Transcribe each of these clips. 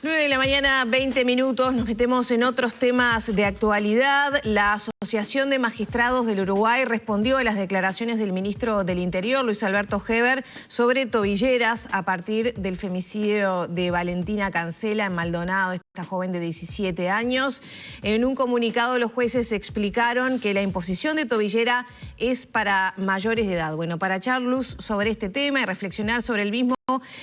9 de la mañana, 20 minutos. Nos metemos en otros temas de actualidad. La Asociación de Magistrados del Uruguay respondió a las declaraciones del ministro del Interior, Luis Alberto Heber, sobre tobilleras a partir del femicidio de Valentina Cancela en Maldonado, esta joven de 17 años. En un comunicado, los jueces explicaron que la imposición de tobillera es para mayores de edad. Bueno, para echar luz sobre este tema y reflexionar sobre el mismo,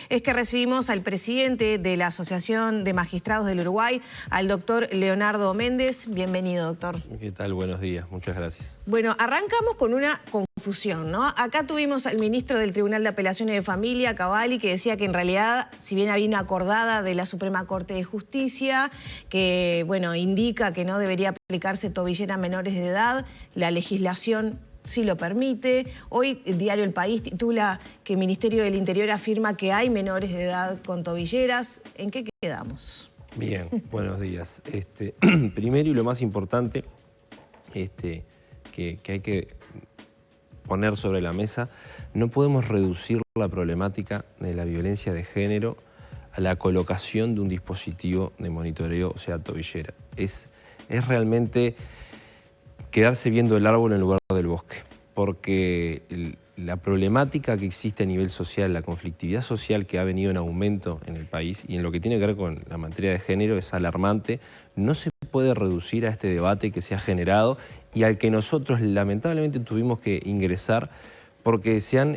es que recibimos al presidente de la Asociación de Magistrados del Uruguay, al doctor Leonardo Méndez. Bienvenido, doctor. ¿Qué tal? Buenos días, muchas gracias. Bueno, arrancamos con una confusión, ¿no? Acá tuvimos al ministro del Tribunal de Apelaciones de Familia, Cavalli, que decía que en realidad, si bien había una acordada de la Suprema Corte de Justicia, que, bueno, indica que no debería aplicarse tobillera a menores de edad, la legislación sí lo permite. Hoy el diario El País titula que el Ministerio del Interior afirma que hay menores de edad con tobilleras. ¿En qué quedamos? Bien, buenos días. Primero y lo más importante que hay que poner sobre la mesa, no podemos reducir la problemática de la violencia de género a la colocación de un dispositivo de monitoreo, o sea, tobillera. Es realmente quedarse viendo el árbol en lugar del bosque, porque la problemática que existe a nivel social, la conflictividad social que ha venido en aumento en el país y en lo que tiene que ver con la materia de género es alarmante. No se puede reducir a este debate que se ha generado y al que nosotros lamentablemente tuvimos que ingresar porque se han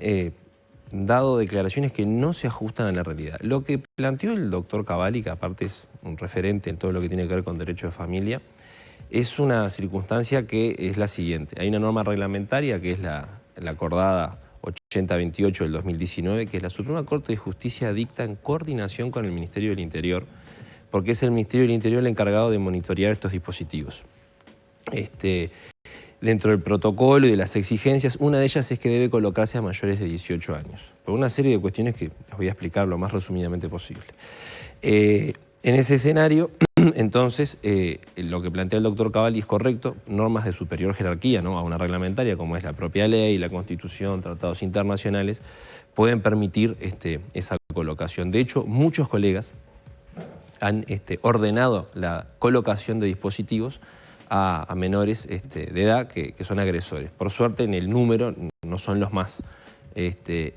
dado declaraciones que no se ajustan a la realidad. Lo que planteó el doctor Cavalli, que aparte es un referente en todo lo que tiene que ver con derecho de familia, es una circunstancia que es la siguiente. Hay una norma reglamentaria que es la acordada 8028 del 2019, que es la Suprema Corte de Justicia dicta en coordinación con el Ministerio del Interior, porque es el Ministerio del Interior el encargado de monitorear estos dispositivos. Dentro del protocolo y de las exigencias, una de ellas es que debe colocarse a mayores de 18 años, por una serie de cuestiones que les voy a explicar lo más resumidamente posible. En ese escenario, entonces, lo que plantea el doctor Cavalli es correcto, normas de superior jerarquía, ¿no?, a una reglamentaria como es la propia ley, la Constitución, tratados internacionales, pueden permitir esa colocación. De hecho, muchos colegas han ordenado la colocación de dispositivos a menores de edad que son agresores. Por suerte, en el número no son los más.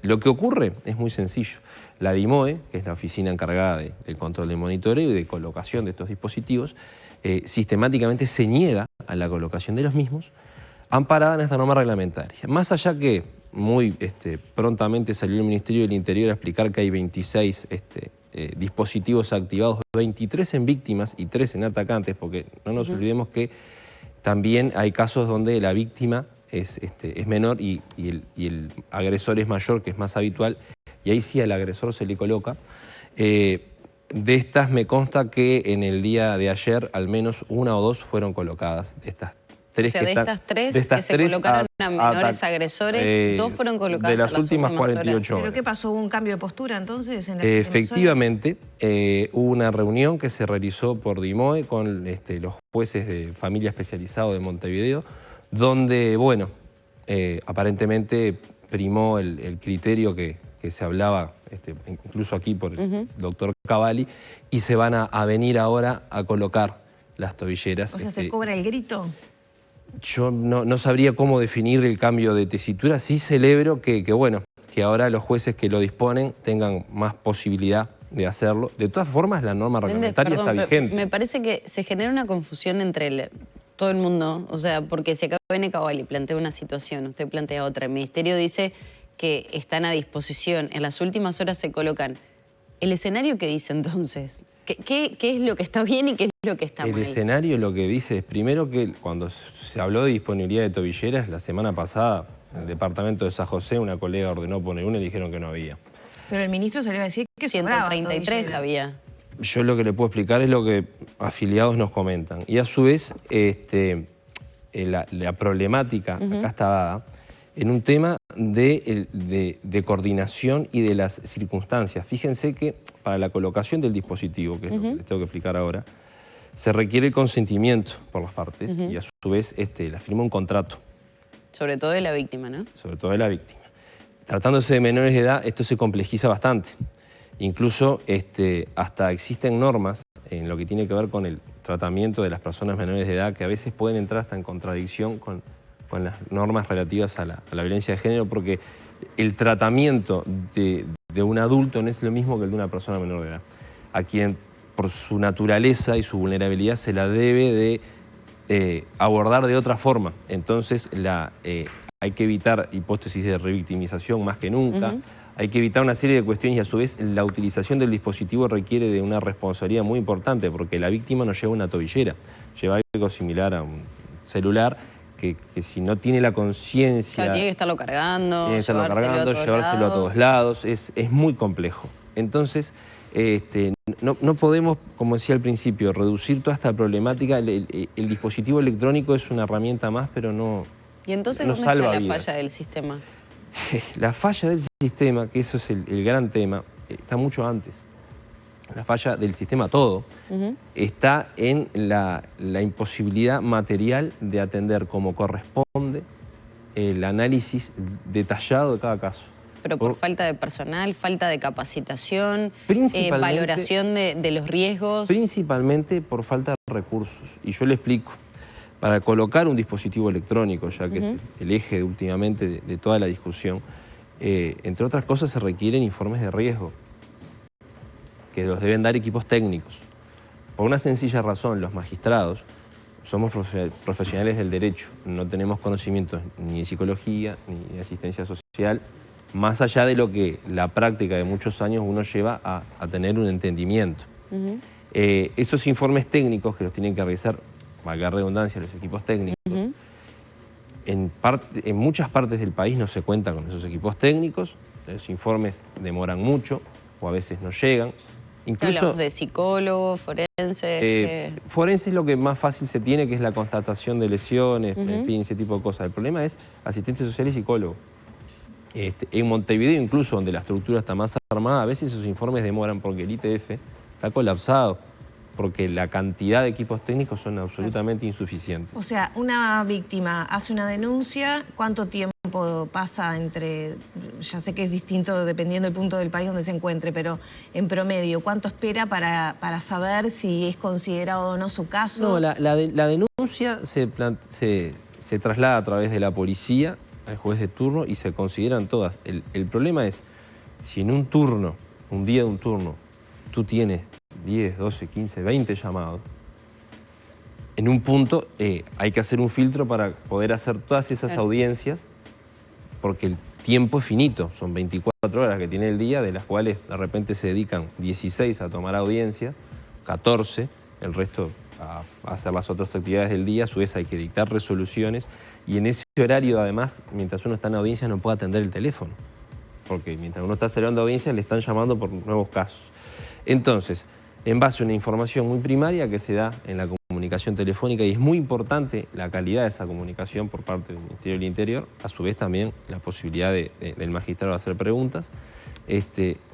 Lo que ocurre es muy sencillo. La DIMOE, que es la oficina encargada del control del monitoreo y de colocación de estos dispositivos, sistemáticamente se niega a la colocación de los mismos, amparada en esta norma reglamentaria. Más allá que muy prontamente salió el Ministerio del Interior a explicar que hay 26 dispositivos activados, 23 en víctimas y 3 en atacantes, porque no nos olvidemos que también hay casos donde la víctima es menor y el agresor es mayor, que es más habitual, y ahí sí al agresor se le coloca. De estas me consta que en el día de ayer al menos una o dos fueron colocadas. Estas tres, o sea, de estas tres colocaron a menores agresores, dos fueron colocadas de las últimas 48 horas. ¿Pero qué pasó? ¿Hubo un cambio de postura entonces? Efectivamente, hubo una reunión que se realizó por DIMOE con los jueces de familia especializado de Montevideo, donde, bueno, aparentemente primó el criterio que se hablaba, incluso aquí por el doctor Cavalli, y se van a venir ahora a colocar las tobilleras. O sea, ¿se cobra el grito? Yo no sabría cómo definir el cambio de tesitura. Sí celebro que ahora los jueces que lo disponen tengan más posibilidad de hacerlo. De todas formas, la norma reglamentaria está vigente. Me parece que se genera una confusión entre todo el mundo, o sea, porque si acá viene Cavalli, plantea una situación, usted plantea otra, el Ministerio dice que están a disposición, en las últimas horas se colocan. ¿El escenario qué dice entonces? ¿Qué es lo que está bien y qué es lo que está mal? El escenario lo que dice es, primero, que cuando se habló de disponibilidad de tobilleras, la semana pasada, en el departamento de San José, una colega ordenó poner una y dijeron que no había. Pero el ministro salió a decir que 133 había. Yo lo que le puedo explicar es lo que afiliados nos comentan. Y a su vez, la problemática acá está dada en un tema de coordinación y de las circunstancias. Fíjense que para la colocación del dispositivo, que es lo que les tengo que explicar ahora, se requiere el consentimiento por las partes y a su vez la firma un contrato. Sobre todo de la víctima, ¿no? Sobre todo de la víctima. Tratándose de menores de edad, esto se complejiza bastante. Incluso hasta existen normas en lo que tiene que ver con el tratamiento de las personas menores de edad que a veces pueden entrar hasta en contradicción con las normas relativas a la violencia de género, porque el tratamiento de un adulto no es lo mismo que el de una persona menor de edad, a quien por su naturaleza y su vulnerabilidad se la debe de abordar de otra forma. Entonces hay que evitar hipótesis de revictimización más que nunca. Hay que evitar una serie de cuestiones y a su vez la utilización del dispositivo requiere de una responsabilidad muy importante porque la víctima no lleva una tobillera, lleva algo similar a un celular que si no tiene la conciencia... Tiene que estarlo cargando, llevárselo a todos lados, es muy complejo. Entonces, no podemos, como decía al principio, reducir toda esta problemática. El dispositivo electrónico es una herramienta más, pero no... ¿Y entonces no dónde está la vidas. falla del sistema? La falla del sistema, que eso es el gran tema, está mucho antes. La falla del sistema todo está en la imposibilidad material de atender como corresponde el análisis detallado de cada caso. Pero por falta de personal, falta de capacitación, valoración de los riesgos. Principalmente por falta de recursos. Y yo le explico. Para colocar un dispositivo electrónico, ya que es el eje últimamente de toda la discusión, entre otras cosas se requieren informes de riesgo, que los deben dar equipos técnicos. Por una sencilla razón, los magistrados somos profesionales del derecho, no tenemos conocimientos ni de psicología ni de asistencia social, más allá de lo que la práctica de muchos años uno lleva a tener un entendimiento. Esos informes técnicos que los tienen que realizar, valga redundancia, los equipos técnicos, en muchas partes del país no se cuentan con esos equipos técnicos, los informes demoran mucho o a veces no llegan. Incluso, hablamos de psicólogos, forenses... Forense es lo que más fácil se tiene, que es la constatación de lesiones, en fin, ese tipo de cosas. El problema es asistencia social y psicólogo. En Montevideo, incluso, donde la estructura está más armada, a veces esos informes demoran porque el ITF está colapsado, porque la cantidad de equipos técnicos son absolutamente insuficientes. O sea, una víctima hace una denuncia, ¿cuánto tiempo pasa entre, ya sé que es distinto dependiendo del punto del país donde se encuentre, pero en promedio, ¿cuánto espera para saber si es considerado o no su caso? No, la denuncia se traslada a través de la policía al juez de turno y se consideran todas. El problema es, si en un turno, un día de un turno, tú tienes 10, 12, 15, 20 llamados, en un punto hay que hacer un filtro para poder hacer todas esas audiencias, porque el tiempo es finito, son 24 horas que tiene el día, de las cuales de repente se dedican 16 a tomar audiencias, 14, el resto a hacer las otras actividades del día, a su vez hay que dictar resoluciones, y en ese horario además, mientras uno está en audiencia, no puede atender el teléfono, porque mientras uno está celebrando audiencias le están llamando por nuevos casos. Entonces, en base a una información muy primaria que se da en la comunicación telefónica, y es muy importante la calidad de esa comunicación por parte del Ministerio del Interior, a su vez también la posibilidad del magistrado de hacer preguntas,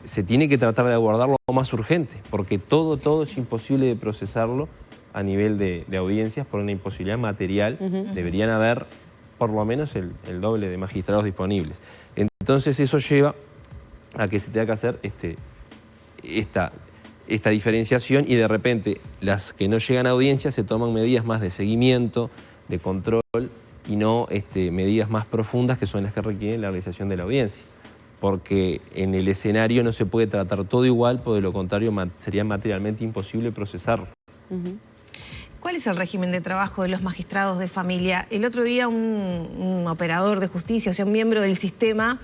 se tiene que tratar de abordarlo lo más urgente, porque todo es imposible de procesarlo a nivel de audiencias por una imposibilidad material. Deberían haber por lo menos el doble de magistrados disponibles. Entonces eso lleva a que se tenga que hacer esta diferenciación, y de repente las que no llegan a audiencia se toman medidas más de seguimiento, de control, y no medidas más profundas que son las que requieren la realización de la audiencia. Porque en el escenario no se puede tratar todo igual, porque de lo contrario sería materialmente imposible procesarlo. ¿Cuál es el régimen de trabajo de los magistrados de familia? El otro día un operador de justicia, o sea, un miembro del sistema,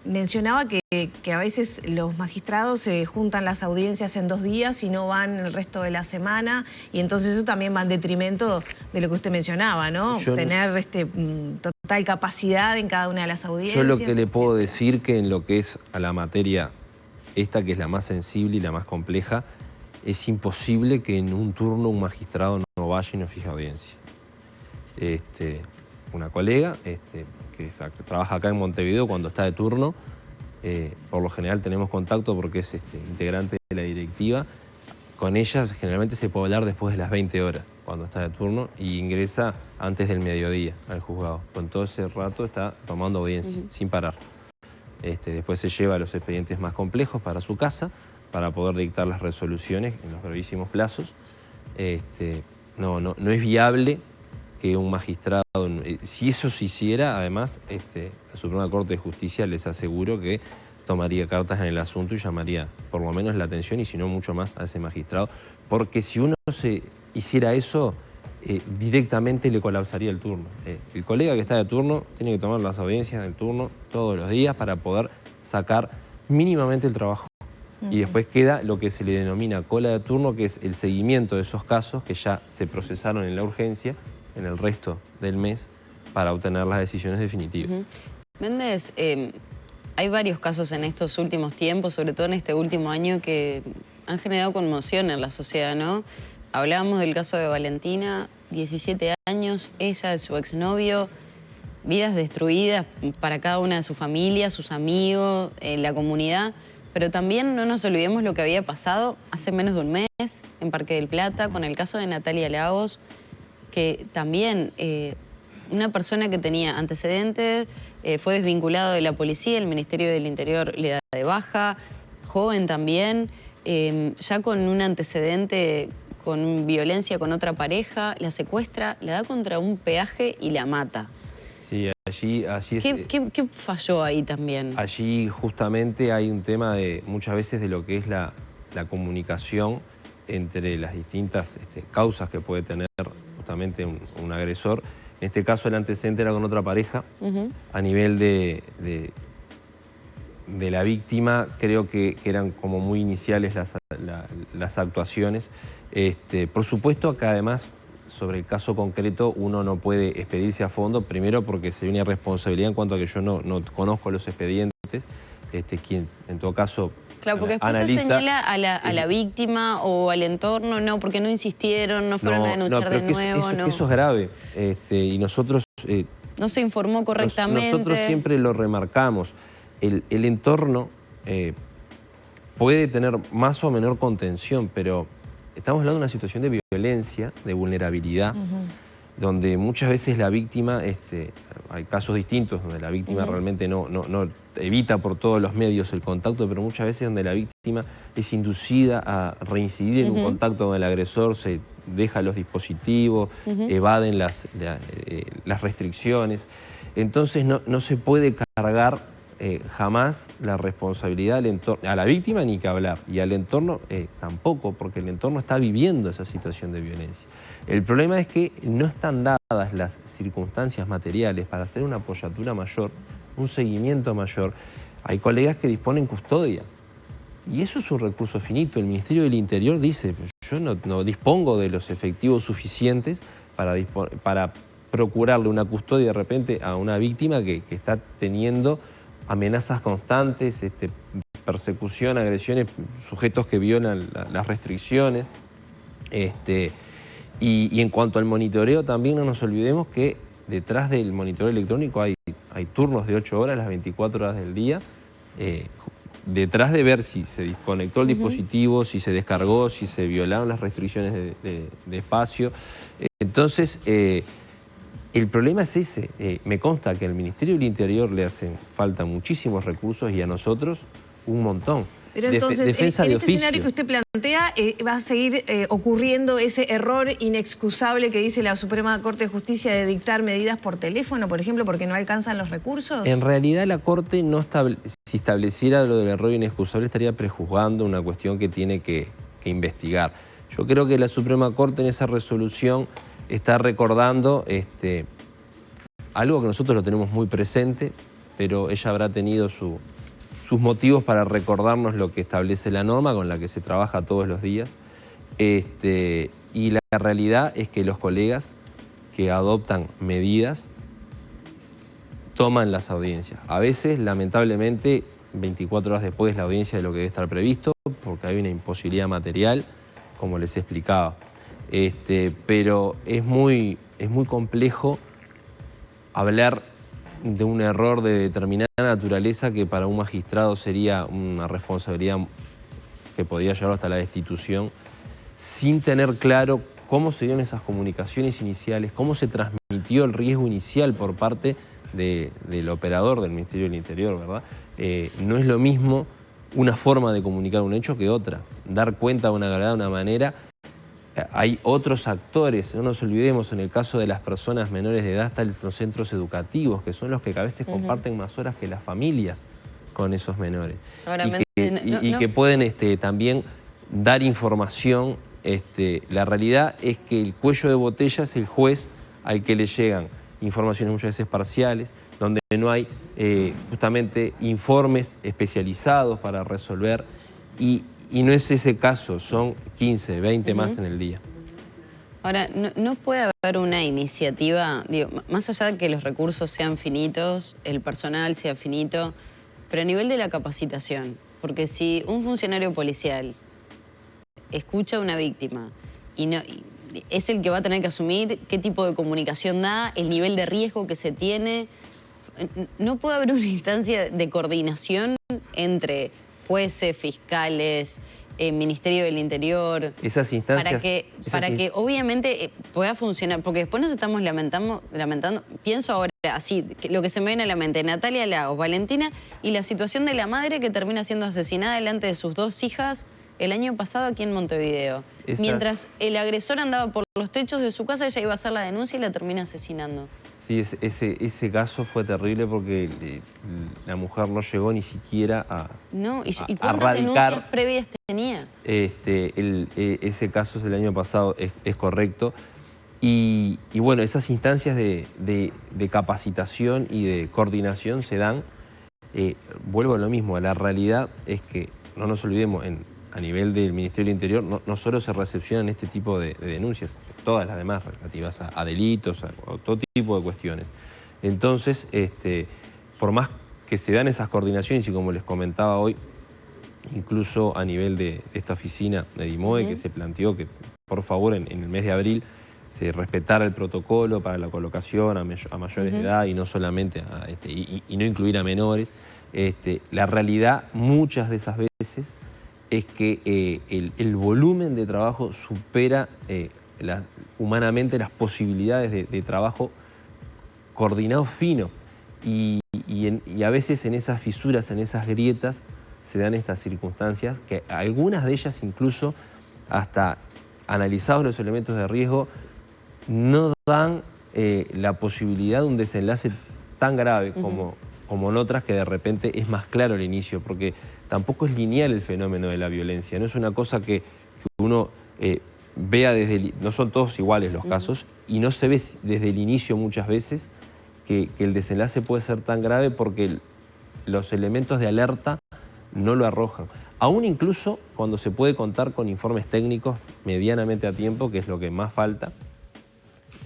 mencionaba que a veces los magistrados juntan las audiencias en 2 días y no van el resto de la semana, y entonces eso también va en detrimento de lo que usted mencionaba, ¿no? Tener total capacidad en cada una de las audiencias. Yo lo que le puedo decir, que en lo que es a la materia esta, que es la más sensible y la más compleja, es imposible que en un turno un magistrado no vaya y no fije audiencia. Una colega que trabaja acá en Montevideo, cuando está de turno, por lo general tenemos contacto porque es integrante de la directiva. Con ella generalmente se puede hablar después de las 20 horas, cuando está de turno, y ingresa antes del mediodía al juzgado. Con todo ese rato está tomando audiencia, sin parar. Después se lleva los expedientes más complejos para su casa para poder dictar las resoluciones en los brevísimos plazos. No es viable que un magistrado, si eso se hiciera, además, la Suprema Corte de Justicia les aseguro que tomaría cartas en el asunto y llamaría por lo menos la atención y si no mucho más a ese magistrado, porque si uno se hiciera eso, directamente le colapsaría el turno. El colega que está de turno tiene que tomar las audiencias del turno todos los días para poder sacar mínimamente el trabajo. Y después queda lo que se le denomina cola de turno, que es el seguimiento de esos casos que ya se procesaron en la urgencia en el resto del mes para obtener las decisiones definitivas. Méndez, hay varios casos en estos últimos tiempos, sobre todo en este último año, que han generado conmoción en la sociedad, ¿no? Hablábamos del caso de Valentina, 17 años, ella de su exnovio, vidas destruidas para cada una de sus familias, sus amigos, la comunidad. Pero también no nos olvidemos lo que había pasado hace menos de un mes en Parque del Plata con el caso de Natalia Lagos, que también una persona que tenía antecedentes fue desvinculado de la policía, el Ministerio del Interior le da de baja, joven también, ya con un antecedente con violencia con otra pareja, la secuestra, la da contra un peaje y la mata. Sí, allí es, ¿Qué falló ahí también? Allí justamente hay un tema de muchas veces de lo que es la comunicación entre las distintas causas que puede tener justamente un agresor. En este caso el antecedente era con otra pareja. A nivel de la víctima creo que eran como muy iniciales las actuaciones. Por supuesto que además sobre el caso concreto uno no puede expedirse a fondo, primero porque sería una irresponsabilidad en cuanto a que yo no conozco los expedientes, quien en todo caso claro, porque después analiza, se señala a la víctima o al entorno, no, porque no insistieron, no fueron a denunciar de nuevo. Eso es grave, y nosotros... no se informó correctamente. Nosotros siempre lo remarcamos, el entorno puede tener más o menor contención, pero estamos hablando de una situación de violencia, de vulnerabilidad, donde muchas veces la víctima, hay casos distintos donde la víctima realmente no evita por todos los medios el contacto, pero muchas veces donde la víctima es inducida a reincidir en un contacto con el agresor, se deja los dispositivos, evaden las restricciones. Entonces no se puede cargar jamás la responsabilidad al entorno, a la víctima ni que hablar, y al entorno tampoco, porque el entorno está viviendo esa situación de violencia. El problema es que no están dadas las circunstancias materiales para hacer una apoyatura mayor, un seguimiento mayor. Hay colegas que disponen custodia, y eso es un recurso finito. El Ministerio del Interior dice, yo no dispongo de los efectivos suficientes para procurarle una custodia de repente a una víctima que está teniendo amenazas constantes, persecución, agresiones, sujetos que violan las restricciones. Y en cuanto al monitoreo, también no nos olvidemos que detrás del monitoreo electrónico hay turnos de 8 horas, las 24 horas del día, detrás de ver si se desconectó el dispositivo, si se descargó, si se violaron las restricciones de espacio. Entonces, el problema es ese. Me consta que al Ministerio del Interior le hacen falta muchísimos recursos y a nosotros un montón. Pero entonces, defensa en de este oficio. escenario que usted plantea, ¿va a seguir ocurriendo ese error inexcusable que dice la Suprema Corte de Justicia de dictar medidas por teléfono, por ejemplo, porque no alcanzan los recursos? En realidad la Corte, si estableciera lo del error inexcusable, estaría prejuzgando una cuestión que tiene que investigar. Yo creo que la Suprema Corte en esa resolución está recordando algo que nosotros lo tenemos muy presente, pero ella habrá tenido sus motivos para recordarnos lo que establece la norma con la que se trabaja todos los días. Y la realidad es que los colegas que adoptan medidas toman las audiencias. A veces, lamentablemente, 24 horas después de la audiencia de lo que debe estar previsto, porque hay una imposibilidad material, como les explicaba. Pero es muy complejo hablar de un error de determinada naturaleza que para un magistrado sería una responsabilidad que podría llevar hasta la destitución, sin tener claro cómo se dieron esas comunicaciones iniciales, cómo se transmitió el riesgo inicial por parte del operador del Ministerio del Interior, ¿verdad? no es lo mismo una forma de comunicar un hecho que otra. Dar cuenta de una verdad de una manera. Hay otros actores, no nos olvidemos, en el caso de las personas menores de edad están los centros educativos, que son los que a veces comparten más horas que las familias con esos menores. Ahora, que pueden también dar información. La realidad es que el cuello de botella es el juez al que le llegan informaciones muchas veces parciales, donde no hay justamente informes especializados para resolver, y no es ese caso, son 15, 20 más en el día. Ahora, no puede haber una iniciativa, digo, más allá de que los recursos sean finitos, el personal sea finito, pero a nivel de la capacitación, porque si un funcionario policial escucha a una víctima y es el que va a tener que asumir qué tipo de comunicación da, el nivel de riesgo que se tiene, no puede haber una instancia de coordinación entre jueces, fiscales, Ministerio del Interior, esas instancias, para que obviamente pueda funcionar, porque después nos estamos lamentando, pienso ahora así, lo que se me viene a la mente, Natalia Lagos, Valentina, y la situación de la madre que termina siendo asesinada delante de sus 2 hijas el año pasado aquí en Montevideo. Mientras el agresor andaba por los techos de su casa, ella iba a hacer la denuncia y la termina asesinando. Sí, ese caso fue terrible porque la mujer no llegó ni siquiera a ¿Y cuántas denuncias previas tenía? Ese caso es el año pasado, es correcto. Y bueno, esas instancias de capacitación y de coordinación se dan. Vuelvo a lo mismo, la realidad es que, no nos olvidemos, a nivel del Ministerio del Interior no solo se recepcionan este tipo de denuncias, todas las demás relativas a delitos, a todo tipo de cuestiones. Entonces, por más que se dan esas coordinaciones, y como les comentaba hoy, incluso a nivel de esta oficina de DIMOE, que se planteó que, por favor, en el mes de abril se respetara el protocolo para la colocación a mayores de edad y no solamente y no incluir a menores. La realidad, muchas de esas veces, es que el volumen de trabajo supera humanamente las posibilidades de trabajo coordinado fino. Y a veces en esas fisuras, en esas grietas, se dan estas circunstancias que algunas de ellas incluso, hasta analizados los elementos de riesgo, no dan la posibilidad de un desenlace tan grave como en otras, que de repente es más claro el inicio, porque tampoco es lineal el fenómeno de la violencia, no es una cosa que uno vea desde no son todos iguales los casos, y no se ve desde el inicio muchas veces que el desenlace puede ser tan grave, porque los elementos de alerta no lo arrojan. Aún incluso cuando se puede contar con informes técnicos medianamente a tiempo, que es lo que más falta,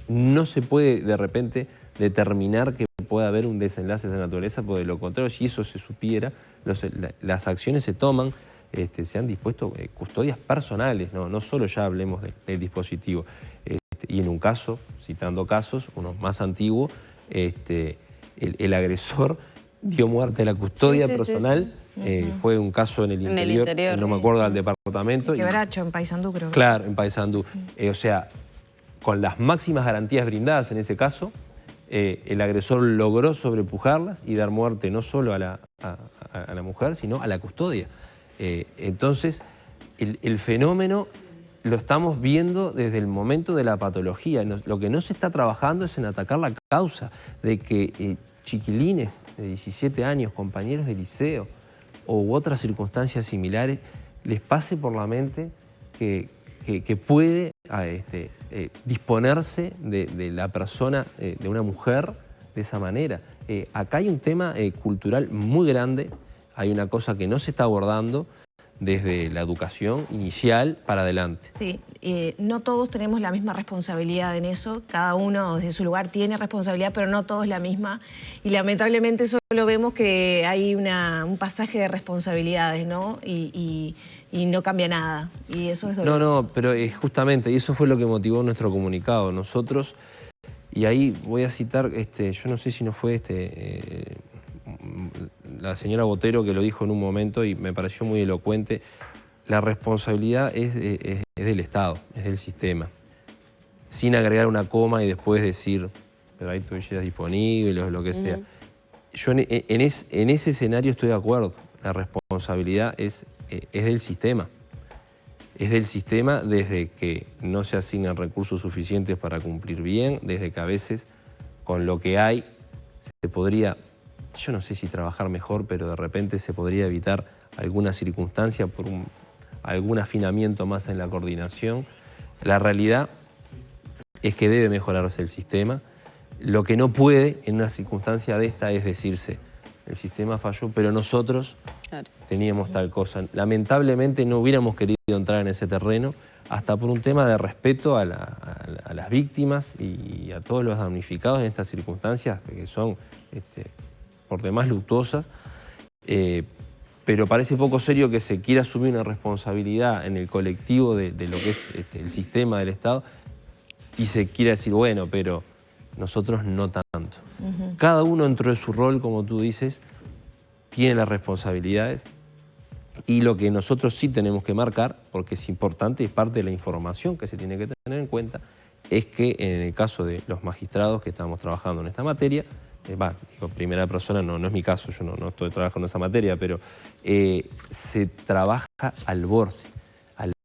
no se puede de repente determinar que pueda haber un desenlace de esa naturaleza, porque de lo contrario, si eso se supiera, las acciones se toman, se han dispuesto custodias personales, no solo ya hablemos del dispositivo. Y en un caso, citando casos, uno más antiguo, el agresor dio muerte a la custodia personal. Fue un caso en el interior, no me acuerdo del departamento. Quebracho, en Paysandú, creo. Claro, en Paysandú. O sea, con las máximas garantías brindadas en ese caso, el agresor logró sobrepujarlas y dar muerte no solo a la mujer, sino a la custodia. Entonces, el fenómeno lo estamos viendo desde el momento de la patología. Lo que no se está trabajando es en atacar la causa de que chiquilines de 17 años, compañeros de liceo u otras circunstancias similares, les pase por la mente que puede disponerse de la persona, de una mujer, de esa manera. Acá hay un tema cultural muy grande, hay una cosa que no se está abordando desde la educación inicial para adelante. Sí, no todos tenemos la misma responsabilidad en eso, cada uno desde su lugar tiene responsabilidad, pero no todos la misma, y lamentablemente solo vemos que hay un pasaje de responsabilidades, ¿no? Y no cambia nada, y eso es doloroso. No, pero justamente, y eso fue lo que motivó nuestro comunicado. Nosotros, y ahí voy a citar, yo no sé si no fue la señora Botero que lo dijo en un momento y me pareció muy elocuente, la responsabilidad es del Estado, es del sistema. Sin agregar una coma y después decir, pero hay toalleras disponibles o lo que sea. Yo en ese escenario estoy de acuerdo. La responsabilidad es del sistema. Es del sistema desde que no se asignan recursos suficientes para cumplir bien, desde que a veces con lo que hay se podría, yo no sé si trabajar mejor, pero de repente se podría evitar alguna circunstancia por algún afinamiento más en la coordinación. La realidad es que debe mejorarse el sistema. Lo que no puede en una circunstancia de esta es decirse, el sistema falló, pero nosotros teníamos tal cosa. Lamentablemente no hubiéramos querido entrar en ese terreno, hasta por un tema de respeto a las víctimas y a todos los damnificados en estas circunstancias que son por demás luctuosas. Pero parece poco serio que se quiera asumir una responsabilidad en el colectivo de lo que es el sistema del Estado y se quiera decir, bueno, pero nosotros no tanto. Cada uno dentro de su rol, como tú dices, tiene las responsabilidades y lo que nosotros sí tenemos que marcar, porque es importante y es parte de la información que se tiene que tener en cuenta, es que en el caso de los magistrados que estamos trabajando en esta materia, digo, primera persona no es mi caso, yo no estoy trabajando en esa materia, pero se trabaja al borde.